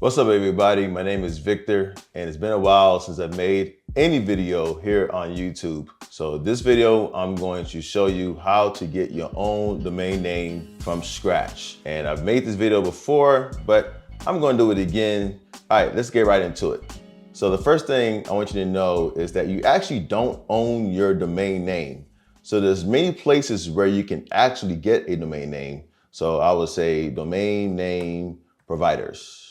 What's up, everybody? My name is Victor, and it's been a while since I've made any video here on YouTube. So this video, I'm going to show you how to get your own domain name from scratch. And I've made this video before, but I'm going to do it again. All right, let's get right into it. So the first thing I want you to know is that you actually don't own your domain name. So there's many places where you can actually get a domain name. So I would say domain name providers.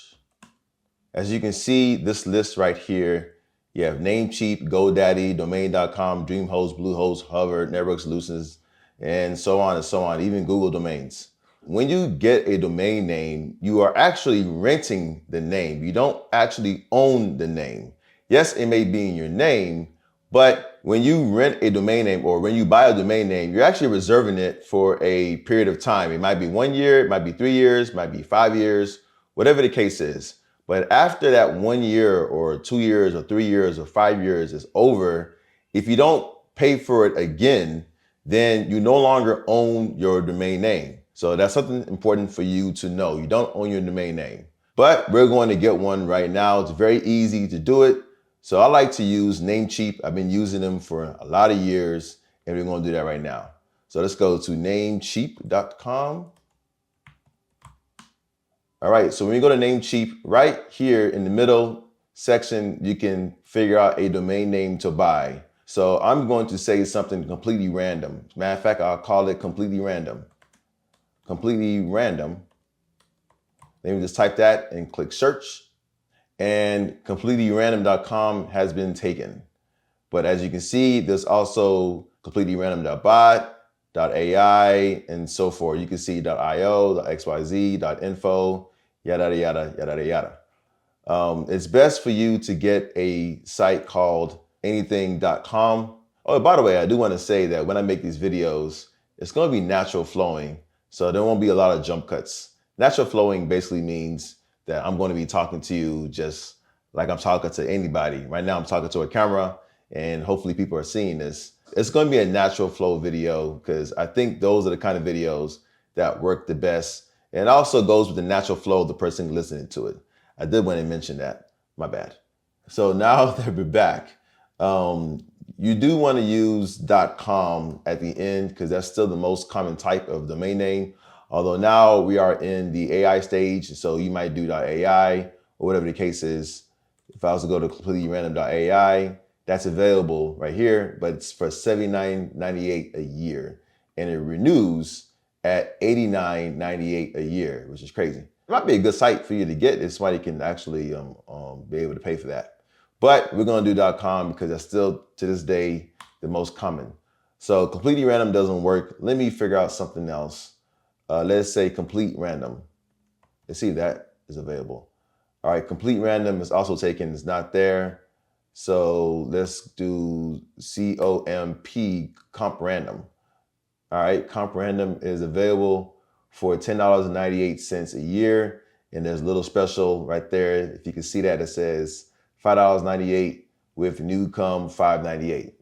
As you can see, this list right here, you have Namecheap, GoDaddy, Domain.com, DreamHost, Bluehost, Hover, Network Solutions, and so on, even Google Domains. When you get a domain name, you are actually renting the name. You don't actually own the name. Yes, it may be in your name, but when you rent a domain name or when you buy a domain name, you're actually reserving it for a period of time. It might be 1 year, it might be 3 years, it might be 5 years, whatever the case is. But after that 1 year or 2 years or 3 years or 5 years is over, if you don't pay for it again, then you no longer own your domain name. So that's something important for you to know. You don't own your domain name. But we're going to get one right now. It's very easy to do it. So I like to use Namecheap. I've been using them for a lot of years, and we're going to do that right now. So let's go to namecheap.com. All right, so when you go to Namecheap, right here in the middle section, you can figure out a domain name to buy. So I'm going to say something completely random. Matter of fact, I'll call it completely random. Completely random. Let me just type that and click search. And completelyrandom.com has been taken. But as you can see, there's also completelyrandom.bot, .ai, and so forth. You can see .io, .xyz, .info, yada, yada, yada, yada. It's best for you to get a site called anything.com. Oh, by the way, I do want to say that when I make these videos, it's going to be natural flowing. So there won't be a lot of jump cuts. Natural flowing basically means that I'm going to be talking to you just like I'm talking to anybody. Right now I'm talking to a camera, and hopefully people are seeing this. It's going to be a natural flow video because I think those are the kind of videos that work the best. And it also goes with the natural flow of the person listening to it. I did want to mention that. My bad. So now that we're back, you do want to use .com at the end because that's still the most common type of domain name. Although now we are in the AI stage, so you might do .ai or whatever the case is. If I was to go to completelyrandom.ai, that's available right here, but it's for $79.98 a year. And it renews at $89.98 a year, which is crazy. It might be a good site for you to get if somebody can actually be able to pay for that. But we're gonna do .com because that's still, to this day, the most common. So completely random doesn't work. Let me figure out something else. Let's say complete random. Let's see if that is available. All right, complete random is also taken, it's not there. So let's do comp random. All right, comp random is available for $10.98 a year. And there's a little special right there. If you can see that, it says $5.98 with Newcom $5.98.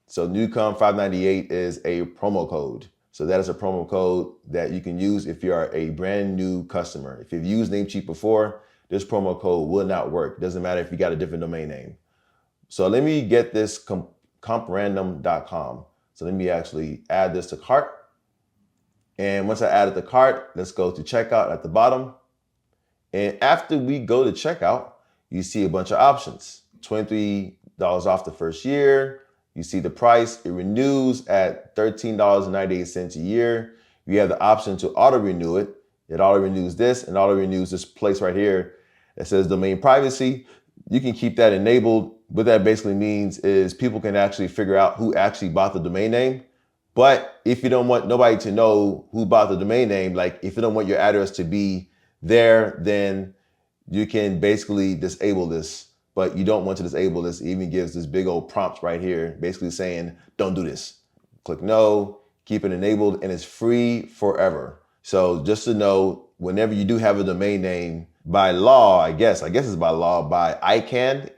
So Newcom $5.98 is a promo code. So that is a promo code that you can use if you are a brand new customer. If you've used Namecheap before, this promo code will not work. Doesn't matter if you got a different domain name. So let me get this comprandom.com. So let me actually add this to cart. And once I add it to cart, let's go to checkout at the bottom. And after we go to checkout, you see a bunch of options. $23 off the first year. You see the price, it renews at $13.98 a year. You have the option to auto renew it. It auto renews this and auto renews this place right here that says domain privacy. You can keep that enabled. What that basically means is people can actually figure out who actually bought the domain name. But if you don't want nobody to know who bought the domain name, like if you don't want your address to be there, then you can basically disable this. But you don't want to disable this. It even gives this big old prompt right here, basically saying, don't do this. Click no, keep it enabled, and it's free forever. So just to know, whenever you do have a domain name, by law, I guess it's by law, by ICANN,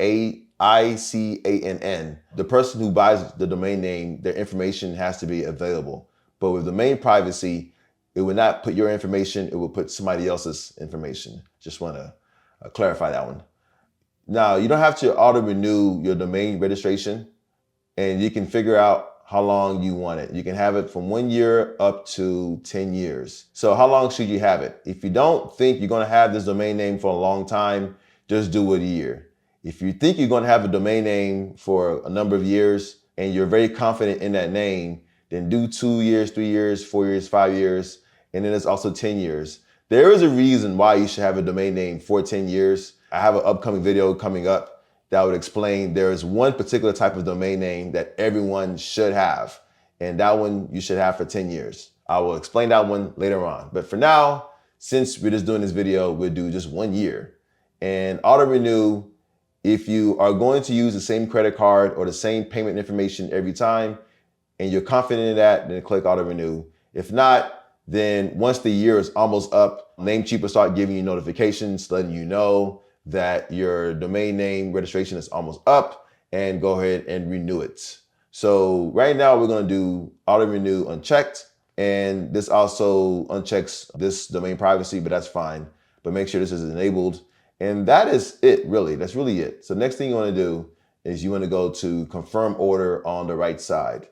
ICANN, the person who buys the domain name, their information has to be available. But with domain privacy, it would not put your information, it would put somebody else's information. Just want to clarify that one. Now, you don't have to auto renew your domain registration, and you can figure out how long you want it. You can have it from 1 year up to 10 years. So how long should you have it? If you don't think you're gonna have this domain name for a long time, just do it a year. If you think you're gonna have a domain name for a number of years and you're very confident in that name, then do 2 years, 3 years, 4 years, 5 years, and then there's also 10 years. There is a reason why you should have a domain name for 10 years. I have an upcoming video coming up that would explain there is one particular type of domain name that everyone should have, and that one you should have for 10 years. I will explain that one later on. But for now, since we're just doing this video, we'll do just 1 year. And auto renew, if you are going to use the same credit card or the same payment information every time, and you're confident in that, then click auto renew. If not, then once the year is almost up, Namecheap will start giving you notifications, letting you know that your domain name registration is almost up, and go ahead and renew it. So right now we're gonna do auto renew unchecked, and this also unchecks this domain privacy, but that's fine. But make sure this is enabled. And that is it, really. That's really it. So next thing you wanna do is you wanna go to confirm order on the right side.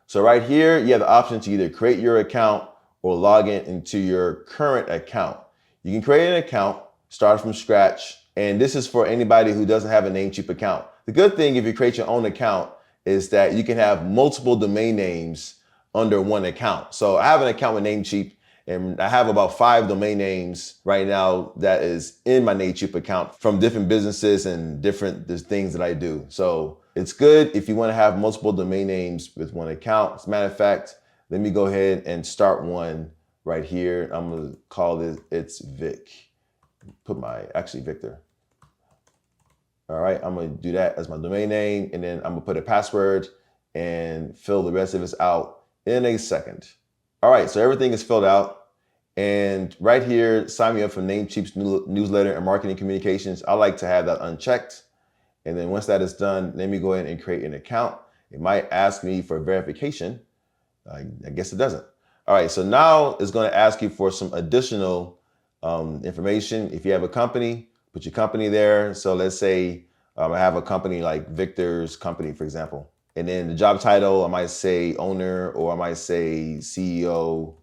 So right here, you have the option to either create your account or log in into your current account. You can create an account, start from scratch, and this is for anybody who doesn't have a Namecheap account. The good thing if you create your own account is that you can have multiple domain names under one account. So I have an account with Namecheap, and I have about 5 domain names right now that is in my Namecheap account from different businesses and different things that I do. So it's good if you want to have multiple domain names with one account. As a matter of fact, let me go ahead and start one right here. I'm gonna call this, it's Vic. Put actually Victor. All right, I'm gonna do that as my domain name, and then I'm gonna put a password and fill the rest of this out in a second. All right, so everything is filled out. And right here, sign me up for Namecheap's newsletter and marketing communications. I like to have that unchecked. And then once that is done, let me go ahead and create an account. It might ask me for verification. I guess it doesn't. All right, so now it's gonna ask you for some additional information. If you have a company, put your company there. So let's say I have a company like Victor's Company, for example. And then the job title, I might say owner, or I might say CEO,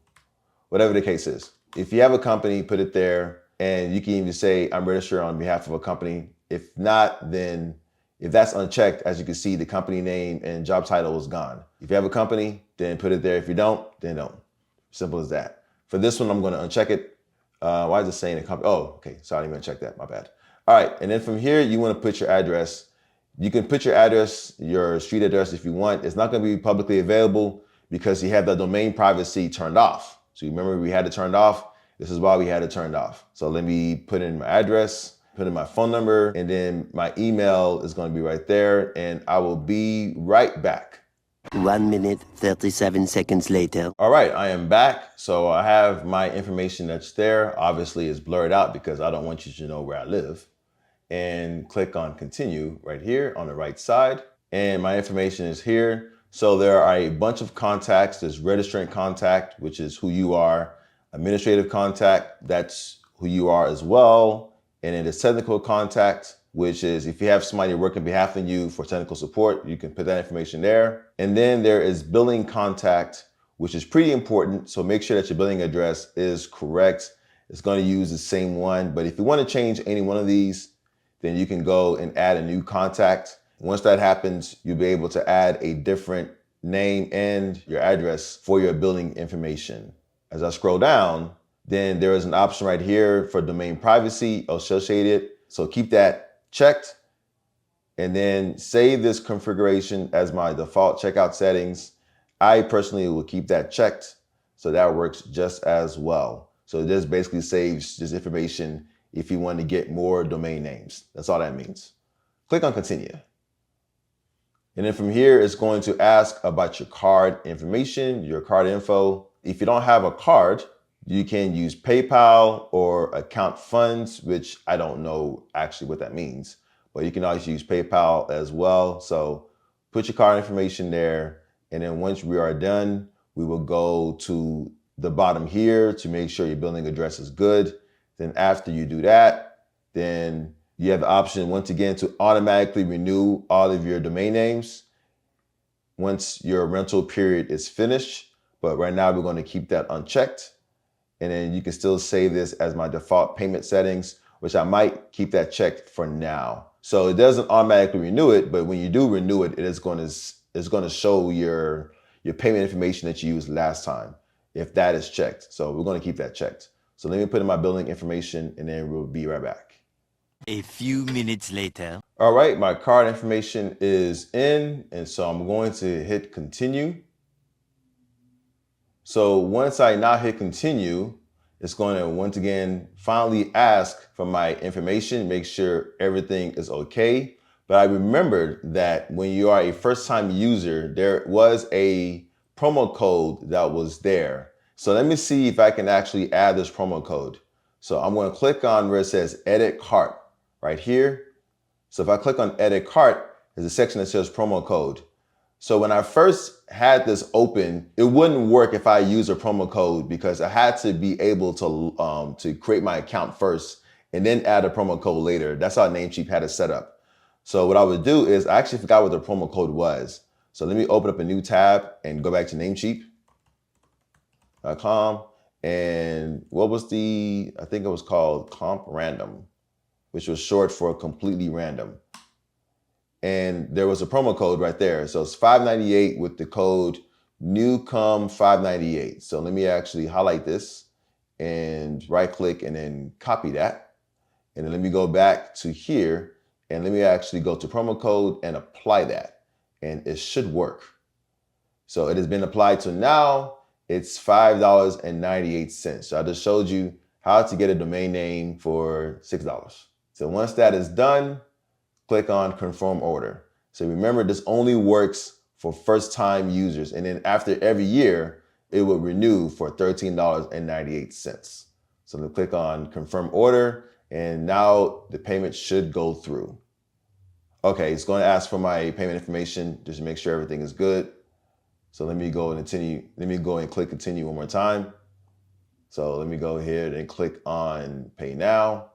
whatever the case is. If you have a company, put it there, and you can even say, I'm registered on behalf of a company. If not, then if that's unchecked, as you can see, the company name and job title is gone. If you have a company, then put it there. If you don't, then don't. Simple as that. For this one, I'm gonna uncheck it. Why is it saying a company? Oh, okay, so I didn't even check that, my bad. All right, and then from here, you wanna put your address. You can put your address, your street address if you want. It's not gonna be publicly available because you have the domain privacy turned off. So you remember we had it turned off? This is why we had it turned off. So let me put in my address, put in my phone number, and then my email is gonna be right there, and I will be right back. 1 minute, 37 seconds later. All right, I am back. So I have my information that's there. Obviously it's blurred out because I don't want you to know where I live. And click on continue right here on the right side. And my information is here. So there are a bunch of contacts. There's registrant contact, which is who you are. Administrative contact, that's who you are as well. And then there's technical contact, which is if you have somebody working on behalf of you for technical support, you can put that information there. And then there is billing contact, which is pretty important. So make sure that your billing address is correct. It's going to use the same one. But if you want to change any one of these, then you can go and add a new contact. Once that happens, you'll be able to add a different name and your address for your billing information. As I scroll down, then there is an option right here for domain privacy associated. So keep that checked, and then save this configuration as my default checkout settings. I personally will keep that checked, so that works just as well. So this basically saves this information if you want to get more domain names. That's all that means. Click on continue. And then from here, it's going to ask about your card information, your card info. If you don't have a card, you can use PayPal or account funds, which I don't know actually what that means, but you can always use PayPal as well. So put your card information there. And then once we are done, we will go to the bottom here to make sure your billing address is good. Then after you do that, then you have the option once again to automatically renew all of your domain names once your rental period is finished. But right now we're going to keep that unchecked. And then you can still save this as my default payment settings, which I might keep that checked for now. So it doesn't automatically renew it, but when you do renew it, it's going to show your payment information that you used last time, if that is checked. So we're going to keep that checked. So let me put in my billing information and then we'll be right back. A few minutes later. All right, my card information is in, and so I'm going to hit continue. So once I now hit continue, it's going to once again finally ask for my information, make sure everything is okay. But I remembered that when you are a first-time user, there was a promo code that was there. So let me see if I can actually add this promo code. So I'm going to click on where it says edit cart right here. So if I click on edit cart, there's a section that says promo code. So when I first had this open, it wouldn't work if I use a promo code because I had to be able to create my account first and then add a promo code later. That's how Namecheap had it set up. So what I would do is, I actually forgot what the promo code was. So let me open up a new tab and go back to Namecheap.com. And what was I think it was called Comp Random, which was short for completely random. And there was a promo code right there. So it's $598 with the code NEWCOME598. So let me actually highlight this and right click and then copy that. And then let me go back to here and let me actually go to promo code and apply that. And it should work. So it has been applied to now. It's $5.98. So I just showed you how to get a domain name for $6. So once that is done, click on confirm order. So remember, this only works for first-time users. And then after every year, it will renew for $13.98. So then click on confirm order, and now the payment should go through. Okay, it's going to ask for my payment information just to make sure everything is good. So let me go and continue. Let me go and click continue one more time. So let me go ahead and click on pay now.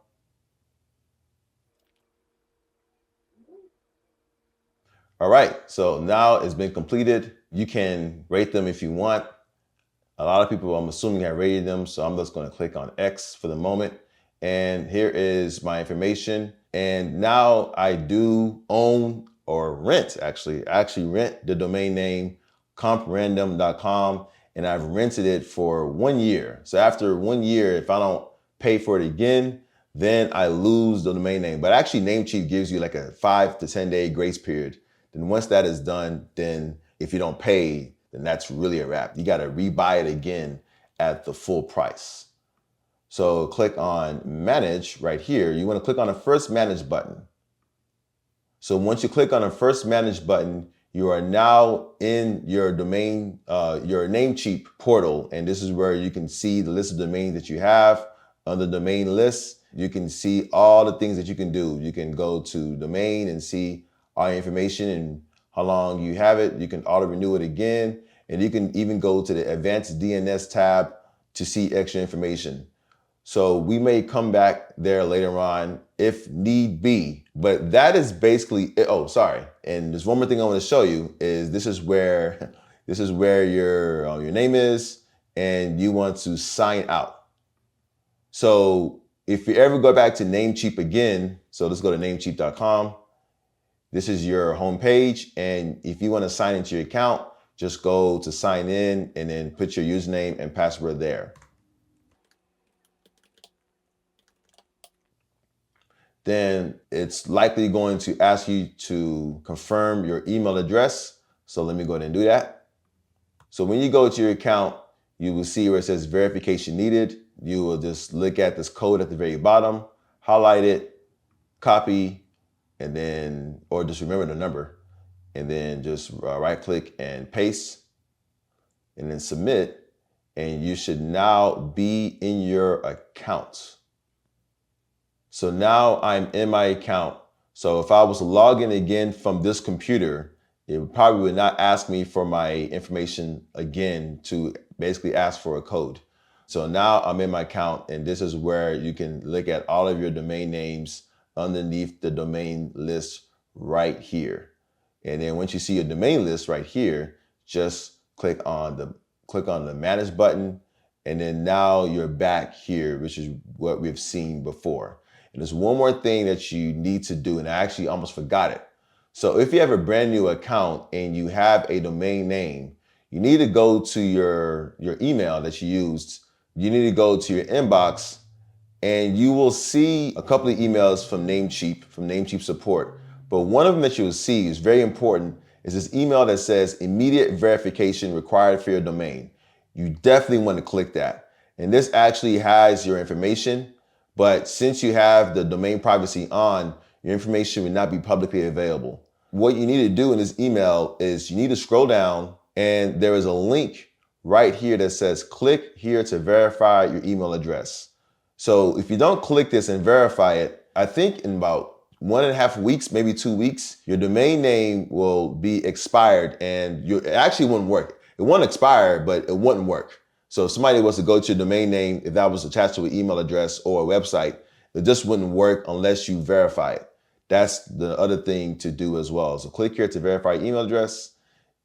All right, so now it's been completed. You can rate them if you want. A lot of people, I'm assuming, have rated them, so I'm just going to click on X for the moment. And here is my information. And now I do own or rent, actually. I actually rent the domain name comprandom.com, and I've rented it for 1 year. So after 1 year, if I don't pay for it again, then I lose the domain name. But actually, Namecheap gives you like a 5 to 10 day grace period. Then once that is done, then if you don't pay, then that's really a wrap. You got to rebuy it again at the full price. So click on manage right here. You want to click on the first manage button. So once you click on the first manage button, you are now in your domain, your Namecheap portal. And this is where you can see the list of domains that you have. Under domain list, you can see all the things that you can do. You can go to domain and see all your information and how long you have it. You can auto renew it again. And you can even go to the advanced DNS tab to see extra information. So we may come back there later on if need be, but that is basically it. Oh, sorry. And there's one more thing I want to show you is this is where your name is, and you want to sign out. So if you ever go back to Namecheap again, so let's go to namecheap.com. This is your home page, and if you want to sign into your account, just go to sign in and then put your username and password there. Then it's likely going to ask you to confirm your email address. So let me go ahead and do that. So when you go to your account, you will see where it says verification needed. You will just look at this code at the very bottom, highlight it, copy, and then, or just remember the number, and then just right click and paste, and then submit, and you should now be in your account. So now I'm in my account. So if I was to log in again from this computer, it probably would not ask me for my information again to basically ask for a code. So now I'm in my account, and this is where you can look at all of your domain names underneath the domain list right here. And then once you see your domain list right here, just click on the manage button, and then now you're back here, which is what we've seen before. And there's one more thing that you need to do, and I actually almost forgot it. So if you have a brand new account and you have a domain name, you need to go to your email that you used. You need to go to your inbox, and you will see a couple of emails from Namecheap support. But one of them that you will see is very important, is this email that says immediate verification required for your domain. You definitely want to click that. And this actually has your information, but since you have the domain privacy on, your information will not be publicly available. What you need to do in this email is you need to scroll down, and there is a link right here that says click here to verify your email address. So if you don't click this and verify it, I think in about 1.5 weeks, maybe 2 weeks, your domain name will be expired, and it actually wouldn't work. It won't expire, but it wouldn't work. So if somebody was to go to your domain name, if that was attached to an email address or a website, it just wouldn't work unless you verify it. That's the other thing to do as well. So click here to verify your email address.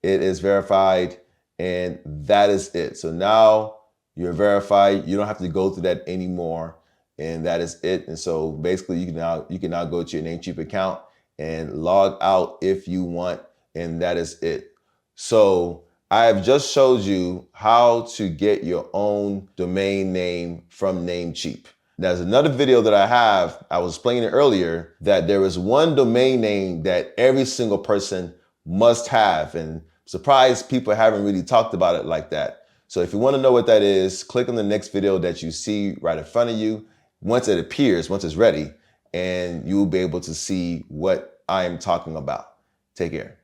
It is verified, and that is it. So now you're verified. You don't have to go through that anymore, and that is it. And so basically, you can now go to your Namecheap account and log out if you want, and that is it. So I have just showed you how to get your own domain name from Namecheap. There's another video that I was explaining earlier, that there is one domain name that every single person must have, and I'm surprised people haven't really talked about it like that. So if you want to know what that is, click on the next video that you see right in front of you. Once it appears, once it's ready, and you'll be able to see what I am talking about. Take care.